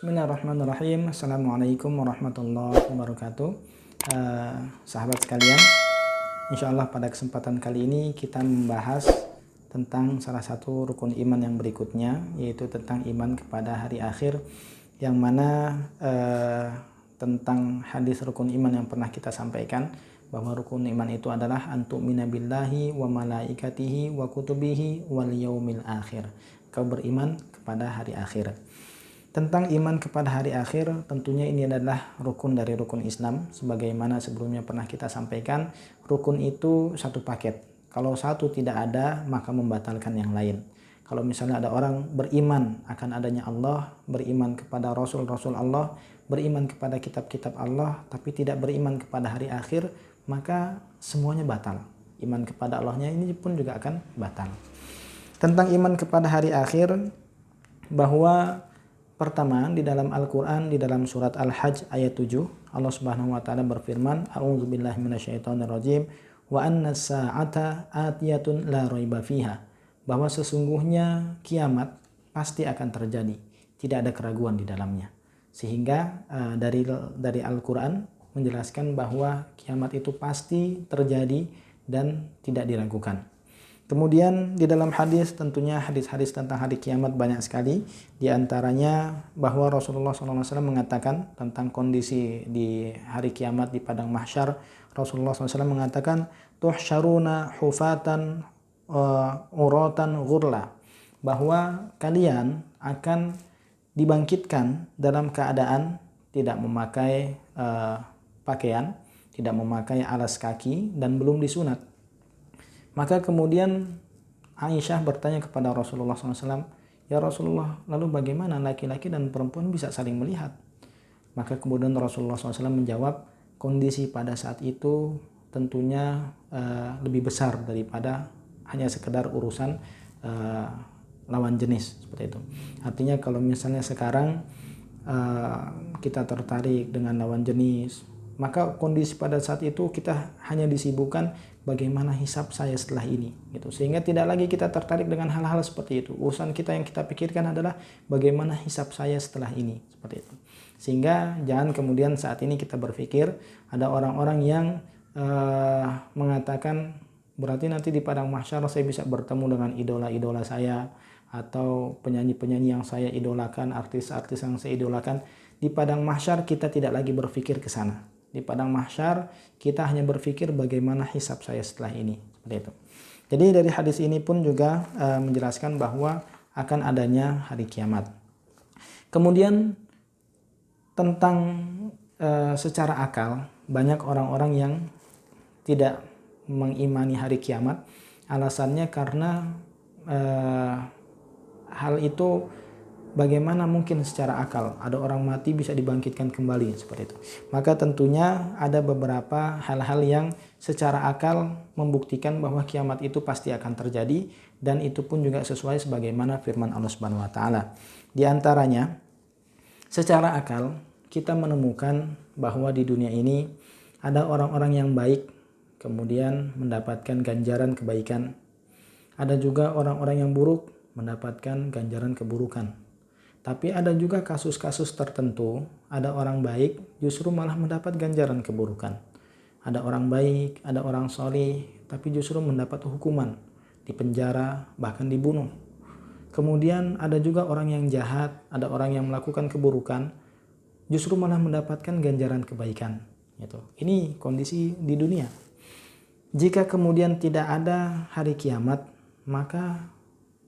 Bismillahirrahmanirrahim. Assalamualaikum warahmatullahi wabarakatuh. Sahabat sekalian, insya Allah pada kesempatan kali ini kita membahas tentang salah satu rukun iman yang berikutnya, yaitu tentang iman kepada hari akhir, yang mana tentang hadis rukun iman yang pernah kita sampaikan, bahwa rukun iman itu adalah antu'mina billahi wa malaikatihi wa kutubihi wal yaumil akhir. Kau beriman kepada hari akhir. Tentang iman kepada hari akhir, tentunya ini adalah rukun dari rukun Islam. Sebagaimana sebelumnya pernah kita sampaikan, rukun itu satu paket. Kalau satu tidak ada, maka membatalkan yang lain. Kalau misalnya ada orang beriman akan adanya Allah, beriman kepada Rasul-Rasul Allah, beriman kepada kitab-kitab Allah, tapi tidak beriman kepada hari akhir, maka semuanya batal. Iman kepada Allahnya ini pun juga akan batal. Tentang iman kepada hari akhir, bahwa pertama, di dalam Al-Quran, di dalam surat Al-Hajj ayat 7, Allah Subhanahu wa taala berfirman, A'udzubillahi minasyaitonirrajim, wa anna sa'ata atiyatun la raiba fiha, bahwa sesungguhnya kiamat pasti akan terjadi, tidak ada keraguan di dalamnya. Sehingga dari Al-Quran menjelaskan bahwa kiamat itu pasti terjadi dan tidak diragukan. Kemudian di dalam hadis, tentunya hadis-hadis tentang hari kiamat banyak sekali. Di antaranya bahwa Rasulullah SAW mengatakan tentang kondisi di hari kiamat di padang mahsyar. Rasulullah SAW mengatakan, tuhsyaruna hufatan uratan ghurla, bahwa kalian akan dibangkitkan dalam keadaan tidak memakai pakaian, tidak memakai alas kaki, dan belum disunat. Maka kemudian Aisyah bertanya kepada Rasulullah SAW, ya Rasulullah, lalu bagaimana laki-laki dan perempuan bisa saling melihat? Maka kemudian Rasulullah SAW menjawab, kondisi pada saat itu tentunya lebih besar daripada hanya sekedar urusan lawan jenis, seperti itu. Artinya kalau misalnya sekarang kita tertarik dengan lawan jenis, maka kondisi pada saat itu kita hanya disibukkan bagaimana hisab saya setelah ini, gitu. Sehingga tidak lagi kita tertarik dengan hal-hal seperti itu. Urusan kita yang kita pikirkan adalah bagaimana hisab saya setelah ini, seperti itu. Sehingga jangan kemudian saat ini kita berpikir ada orang-orang yang mengatakan berarti nanti di padang mahsyar saya bisa bertemu dengan idola-idola saya, atau penyanyi-penyanyi yang saya idolakan, artis-artis yang saya idolakan. Di padang mahsyar kita tidak lagi berpikir ke sana. Di padang mahsyar kita hanya berpikir bagaimana hisab saya setelah ini, seperti itu. Jadi dari hadis ini pun juga menjelaskan bahwa akan adanya hari kiamat. Kemudian tentang secara akal, banyak orang-orang yang tidak mengimani hari kiamat. Alasannya karena hal itu bagaimana mungkin secara akal ada orang mati bisa dibangkitkan kembali, seperti itu. Maka tentunya ada beberapa hal-hal yang secara akal membuktikan bahwa kiamat itu pasti akan terjadi, dan itu pun juga sesuai sebagaimana firman Allah Subhanahu wa taala. Di antaranya, secara akal kita menemukan bahwa di dunia ini ada orang-orang yang baik kemudian mendapatkan ganjaran kebaikan. Ada juga orang-orang yang buruk mendapatkan ganjaran keburukan. Tapi ada juga kasus-kasus tertentu, ada orang baik justru malah mendapat ganjaran keburukan. Ada orang baik, ada orang soleh, tapi justru mendapat hukuman, dipenjara, bahkan dibunuh. Kemudian ada juga orang yang jahat, ada orang yang melakukan keburukan, justru malah mendapatkan ganjaran kebaikan. Ini kondisi di dunia. Jika kemudian tidak ada hari kiamat, maka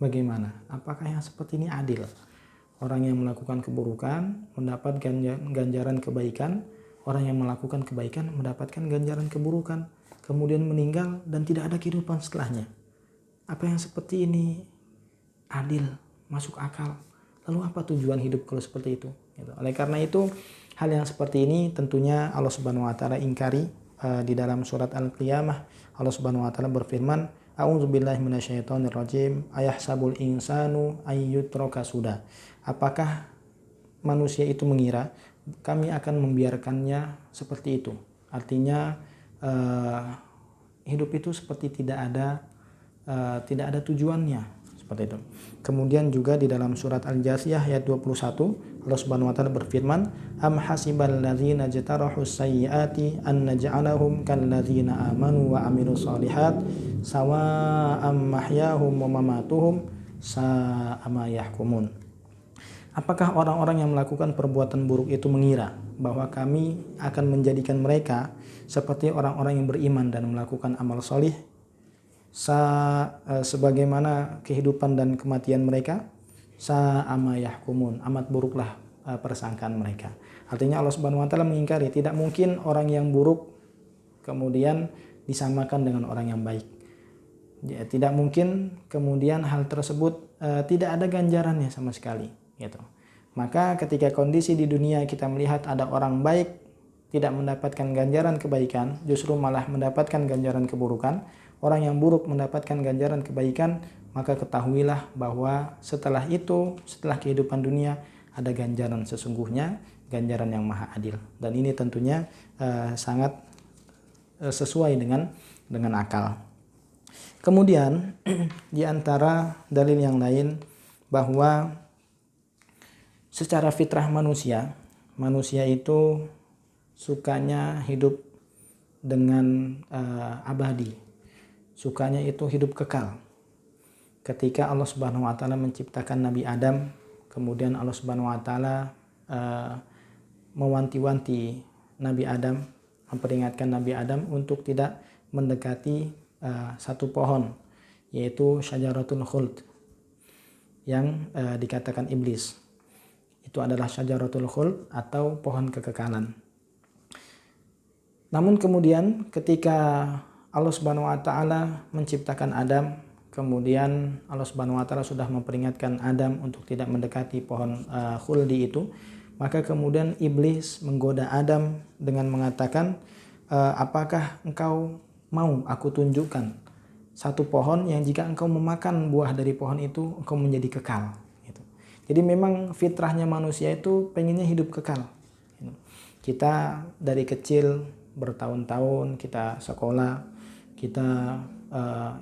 bagaimana? Apakah yang seperti ini adil? Orang yang melakukan keburukan mendapat ganjaran kebaikan, orang yang melakukan kebaikan mendapatkan ganjaran keburukan, kemudian meninggal dan tidak ada kehidupan setelahnya. Apa yang seperti ini adil, masuk akal? Lalu apa tujuan hidup kalau seperti itu? Oleh karena itu, hal yang seperti ini tentunya Allah Subhanahu wa taala ingkari. Di dalam surat Al-Qiyamah Allah Subhanahu wa taala berfirman, A'udzubillahi minasyaitonirrajim, ayahsabul insanu ayyutraka suda. Apakah manusia itu mengira kami akan membiarkannya seperti itu? Artinya hidup itu seperti tidak ada tujuannya, Seperti itu. Kemudian juga di dalam surat Al-Jasiyah ayat 21 Allah Subhanahu wa taala berfirman, am hasibal ladzina jatarahus sayyiati an naj'alahum kal ladzina amanu wa amilus solihat sawa'am mahyahum wa mamatuhum sa'a ma yahkumun. Apakah orang-orang yang melakukan perbuatan buruk itu mengira bahwa kami akan menjadikan mereka seperti orang-orang yang beriman dan melakukan amal solih sebagaimana kehidupan dan kematian mereka? Sa'ama yahkumun, amat buruklah persangkaan mereka. Artinya Allah Subhanahu wa taala mengingkari, tidak mungkin orang yang buruk kemudian disamakan dengan orang yang baik. Ya, tidak mungkin kemudian hal tersebut tidak ada ganjarannya sama sekali, gitu. Maka ketika kondisi di dunia kita melihat ada orang baik tidak mendapatkan ganjaran kebaikan, justru malah mendapatkan ganjaran keburukan, orang yang buruk mendapatkan ganjaran kebaikan, maka ketahuilah bahwa setelah itu, setelah kehidupan dunia, ada ganjaran sesungguhnya, ganjaran yang maha adil. Dan ini tentunya sangat sesuai dengan akal. Kemudian di antara dalil yang lain bahwa secara fitrah manusia itu sukanya hidup dengan abadi, sukanya itu hidup kekal. Ketika Allah Subhanahu wa taala menciptakan Nabi Adam, kemudian Allah Subhanahu wa taala mewanti-wanti Nabi Adam, memperingatkan Nabi Adam untuk tidak mendekati satu pohon, yaitu syajaratul khuld yang dikatakan iblis. Itu adalah syajaratul khuld atau pohon kekekalan. Namun kemudian ketika Allah Subhanahu wa taala menciptakan Adam, kemudian Allah Subhanahu wa taala sudah memperingatkan Adam untuk tidak mendekati pohon khuldi itu, maka kemudian iblis menggoda Adam dengan mengatakan, apakah engkau mau aku tunjukkan satu pohon yang jika engkau memakan buah dari pohon itu engkau menjadi kekal. Jadi memang fitrahnya manusia itu pengennya hidup kekal. Kita dari kecil bertahun-tahun kita sekolah, kita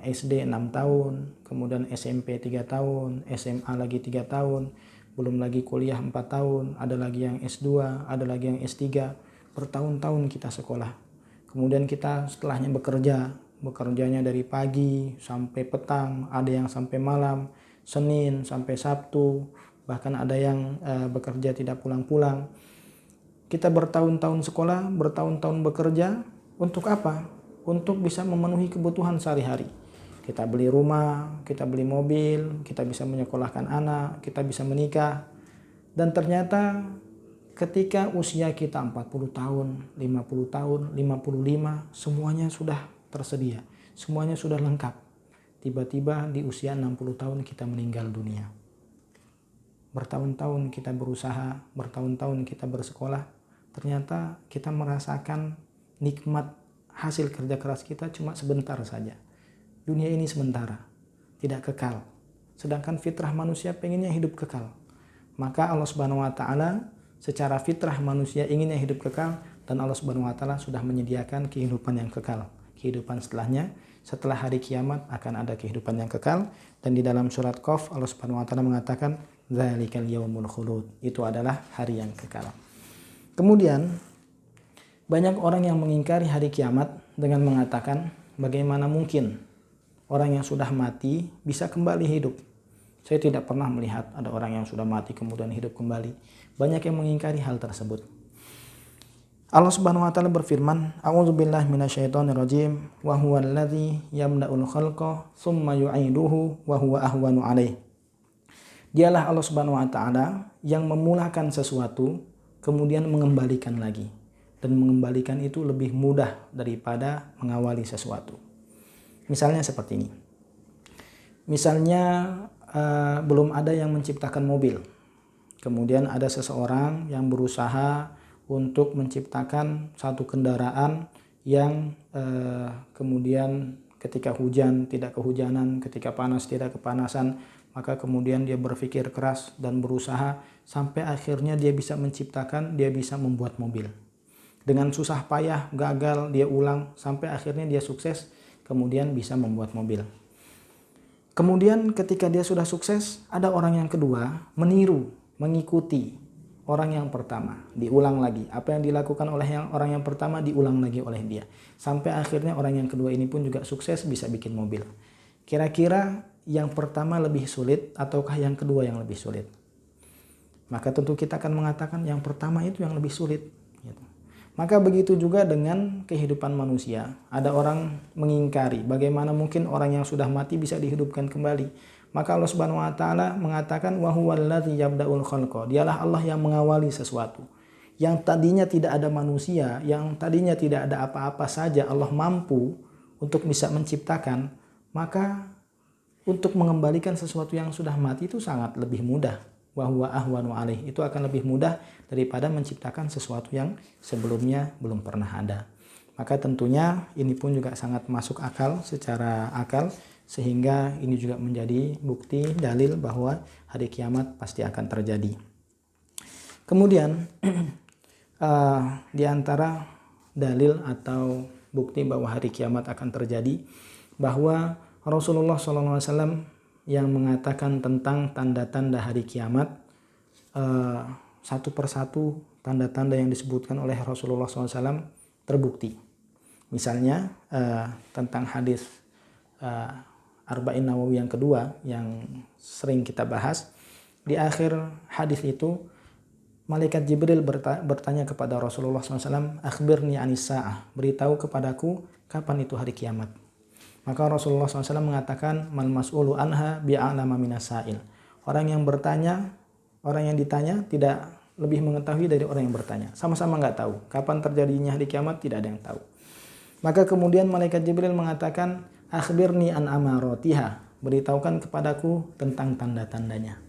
SD 6 tahun, kemudian SMP 3 tahun, SMA lagi 3 tahun, belum lagi kuliah 4 tahun, ada lagi yang S2, ada lagi yang S3, bertahun-tahun kita sekolah. Kemudian kita setelahnya bekerjanya dari pagi sampai petang, ada yang sampai malam, Senin sampai Sabtu, bahkan ada yang bekerja tidak pulang-pulang. Kita bertahun-tahun sekolah, bertahun-tahun bekerja, untuk apa? Untuk bisa memenuhi kebutuhan sehari-hari. Kita beli rumah, kita beli mobil, kita bisa menyekolahkan anak, kita bisa menikah. Dan ternyata ketika usia kita 40 tahun, 50 tahun, 55, semuanya sudah tersedia, semuanya sudah lengkap. Tiba-tiba di usia 60 tahun kita meninggal dunia. Bertahun-tahun kita berusaha, bertahun-tahun kita bersekolah, ternyata kita merasakan nikmat hasil kerja keras kita cuma sebentar saja. Dunia ini sementara, tidak kekal. Sedangkan fitrah manusia pengennya hidup kekal. Maka Allah Subhanahu wa taala secara fitrah manusia inginnya hidup kekal, dan Allah Subhanahu wa taala sudah menyediakan kehidupan yang kekal. Kehidupan setelahnya, setelah hari kiamat akan ada kehidupan yang kekal. Dan di dalam surat Qaf Allah Subhanahu wa taala mengatakan dzalikal yaumul khulud, itu adalah hari yang kekal. Kemudian banyak orang yang mengingkari hari kiamat dengan mengatakan, bagaimana mungkin orang yang sudah mati bisa kembali hidup? Saya tidak pernah melihat ada orang yang sudah mati kemudian hidup kembali. Banyak yang mengingkari hal tersebut. Allah Subhanahu wa taala berfirman, a'udzubillahi minasyaitonirrajim, wa huwal ladzi yabda'ul khalqa tsumma yu'iduhu wa huwa ahwanu 'alaihi. Dialah Allah Subhanahu wa taala yang memulakan sesuatu kemudian mengembalikan lagi, dan mengembalikan itu lebih mudah daripada mengawali sesuatu. Misalnya seperti ini. Misalnya belum ada yang menciptakan mobil. Kemudian ada seseorang yang berusaha untuk menciptakan satu kendaraan yang kemudian ketika hujan tidak kehujanan, ketika panas tidak kepanasan, maka kemudian dia berpikir keras dan berusaha sampai akhirnya dia bisa menciptakan, dia bisa membuat mobil. Dengan susah payah, gagal, dia ulang sampai akhirnya dia sukses, kemudian bisa membuat mobil. Kemudian ketika dia sudah sukses, ada orang yang kedua meniru, mengikuti orang yang pertama. Diulang lagi. Apa yang dilakukan oleh orang yang pertama diulang lagi oleh dia. Sampai akhirnya orang yang kedua ini pun juga sukses bisa bikin mobil. Kira-kira yang pertama lebih sulit ataukah yang kedua yang lebih sulit? Maka tentu kita akan mengatakan yang pertama itu yang lebih sulit. Maka begitu juga dengan kehidupan manusia. Ada orang mengingkari bagaimana mungkin orang yang sudah mati bisa dihidupkan kembali. Maka Allah Subhanahu wa taala mengatakan wa huwallazi yabda'ul khalqa. Dialah Allah yang mengawali sesuatu. Yang tadinya tidak ada manusia, yang tadinya tidak ada apa-apa saja Allah mampu untuk bisa menciptakan, maka untuk mengembalikan sesuatu yang sudah mati itu sangat lebih mudah. Wa huwa ahwanu alaih, itu akan lebih mudah daripada menciptakan sesuatu yang sebelumnya belum pernah ada. Maka tentunya ini pun juga sangat masuk akal secara akal, sehingga ini juga menjadi bukti dalil bahwa hari kiamat pasti akan terjadi. Kemudian di antara dalil atau bukti bahwa hari kiamat akan terjadi, bahwa Rasulullah SAW yang mengatakan tentang tanda-tanda hari kiamat, satu persatu tanda-tanda yang disebutkan oleh Rasulullah SAW terbukti. Misalnya tentang hadis Arba'in Nawawi yang kedua yang sering kita bahas, di akhir hadis itu malaikat Jibril bertanya kepada Rasulullah SAW, akhbirni anis sa'ah, beritahu kepadaku kapan itu hari kiamat. Maka Rasulullah SAW mengatakan, mal mas'ulu anha bi'a'lama minas sa'il. Orang yang bertanya, orang yang ditanya tidak lebih mengetahui dari orang yang bertanya. Sama-sama nggak tahu. Kapan terjadinya hari kiamat tidak ada yang tahu. Maka kemudian malaikat Jibril mengatakan, akhbirni an amarotiha, beritahukan kepadaku tentang tanda-tandanya.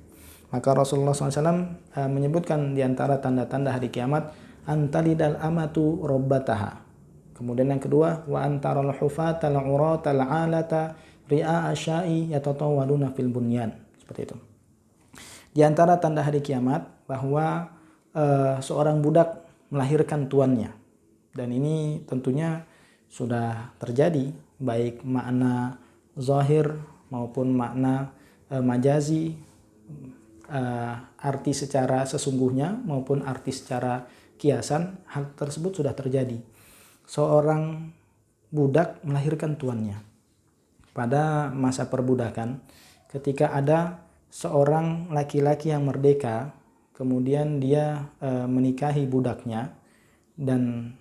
Maka Rasulullah SAW menyebutkan di antara tanda-tanda hari kiamat, antalidal amatu robbataha. Kemudian yang kedua, wa antarul hufatal uratal alata ri'a asyai yatatawaluna fil bunyan. Seperti itu. Di antara tanda hari kiamat bahwa seorang budak melahirkan tuannya. Dan ini tentunya sudah terjadi, baik makna zahir maupun makna majazi, arti secara sesungguhnya maupun arti secara kiasan, hal tersebut sudah terjadi. Seorang budak melahirkan tuannya. Pada masa perbudakan, ketika ada seorang laki-laki yang merdeka, kemudian dia menikahi budaknya, dan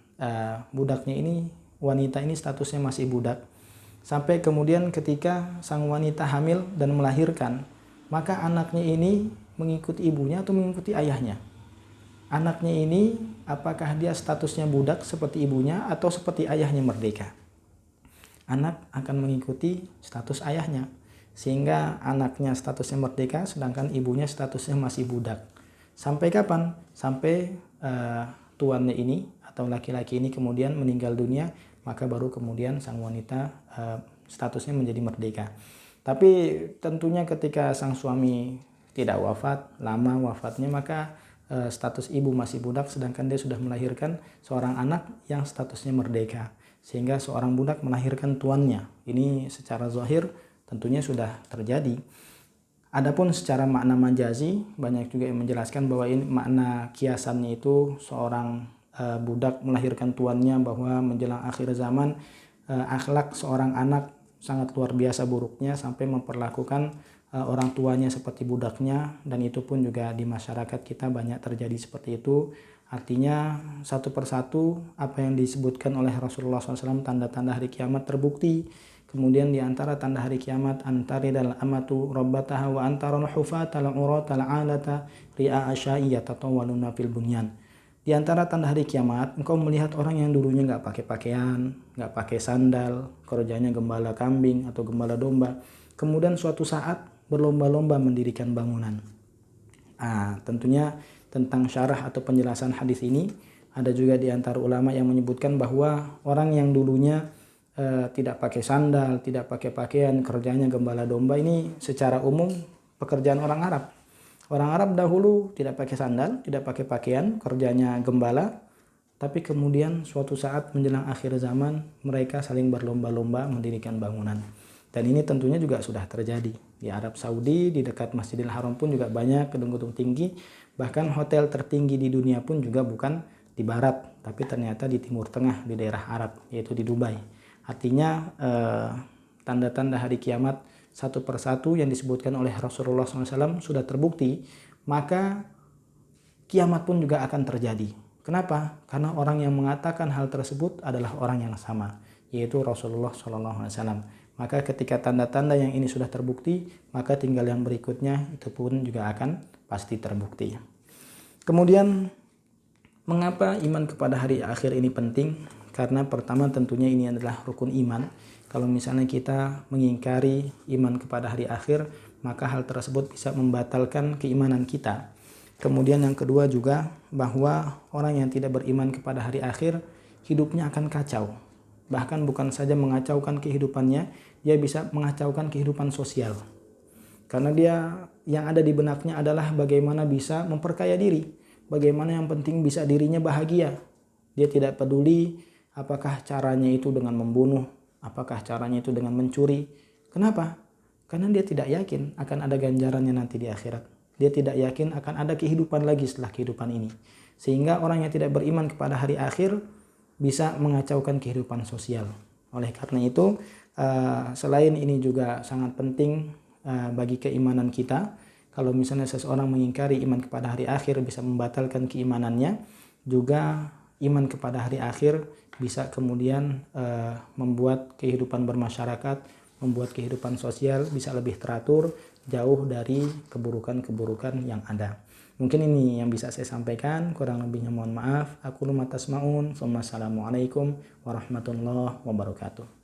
budaknya ini, wanita ini statusnya masih budak, sampai kemudian ketika sang wanita hamil dan melahirkan, maka anaknya ini mengikuti ibunya atau mengikuti ayahnya. Anaknya ini apakah dia statusnya budak seperti ibunya atau seperti ayahnya merdeka? Anak akan mengikuti status ayahnya, sehingga anaknya statusnya merdeka sedangkan ibunya statusnya masih budak. Sampai kapan? Sampai tuannya ini atau laki-laki ini kemudian meninggal dunia, maka baru kemudian sang wanita statusnya menjadi merdeka. Tapi tentunya ketika sang suami tidak wafat, lama wafatnya, maka status ibu masih budak, sedangkan dia sudah melahirkan seorang anak yang statusnya merdeka, sehingga seorang budak melahirkan tuannya. Ini secara zahir tentunya sudah terjadi. Adapun secara makna majazi, banyak juga yang menjelaskan bahwa ini makna kiasannya itu seorang budak melahirkan tuannya, bahwa menjelang akhir zaman akhlak seorang anak sangat luar biasa buruknya sampai memperlakukan orang tuanya seperti budaknya, dan itu pun juga di masyarakat kita banyak terjadi seperti itu. Artinya satu persatu apa yang disebutkan oleh Rasulullah SAW tanda-tanda hari kiamat terbukti. Kemudian di antara tanda hari kiamat, antaridal amatu rabbataha wa antarul hufatal uratal alata ri'a asyai yatatawaluna fil bunyan. Di antara tanda hari kiamat, engkau melihat orang yang dulunya nggak pakai pakaian, nggak pakai sandal, kerjanya gembala kambing atau gembala domba, kemudian suatu saat berlomba-lomba mendirikan bangunan. Tentunya tentang syarah atau penjelasan hadis ini, ada juga di antara ulama yang menyebutkan bahwa orang yang dulunya tidak pakai sandal, tidak pakai pakaian, kerjanya gembala domba, ini secara umum pekerjaan orang Arab. Orang Arab dahulu tidak pakai sandal, tidak pakai pakaian, kerjanya gembala, tapi kemudian suatu saat menjelang akhir zaman mereka saling berlomba-lomba mendirikan bangunan. Dan ini tentunya juga sudah terjadi di Arab Saudi, di dekat Masjidil Haram pun juga banyak gedung-gedung tinggi. Bahkan hotel tertinggi di dunia pun juga bukan di barat, tapi ternyata di Timur Tengah, di daerah Arab, yaitu di Dubai. Artinya tanda-tanda hari kiamat satu persatu yang disebutkan oleh Rasulullah SAW sudah terbukti, maka kiamat pun juga akan terjadi. Kenapa? Karena orang yang mengatakan hal tersebut adalah orang yang sama, yaitu Rasulullah SAW. Maka ketika tanda-tanda yang ini sudah terbukti, maka tinggal yang berikutnya itu pun juga akan pasti terbukti. Kemudian, mengapa iman kepada hari akhir ini penting? Karena pertama tentunya ini adalah rukun iman. Kalau misalnya kita mengingkari iman kepada hari akhir, maka hal tersebut bisa membatalkan keimanan kita. Kemudian yang kedua juga bahwa orang yang tidak beriman kepada hari akhir, hidupnya akan kacau. Bahkan bukan saja mengacaukan kehidupannya, dia bisa mengacaukan kehidupan sosial. Karena dia yang ada di benaknya adalah bagaimana bisa memperkaya diri, bagaimana yang penting bisa dirinya bahagia. Dia tidak peduli apakah caranya itu dengan membunuh, apakah caranya itu dengan mencuri. Kenapa? Karena dia tidak yakin akan ada ganjarannya nanti di akhirat. Dia tidak yakin akan ada kehidupan lagi setelah kehidupan ini. Sehingga orang yang tidak beriman kepada hari akhir bisa mengacaukan kehidupan sosial. Oleh karena itu, selain ini juga sangat penting bagi keimanan kita, kalau misalnya seseorang mengingkari iman kepada hari akhir bisa membatalkan keimanannya, juga iman kepada hari akhir bisa kemudian membuat kehidupan bermasyarakat, membuat kehidupan sosial bisa lebih teratur, jauh dari keburukan-keburukan yang ada. Mungkin ini yang bisa saya sampaikan, kurang lebihnya mohon maaf. Aku tasmaun. Wassalamualaikum warahmatullahi wabarakatuh.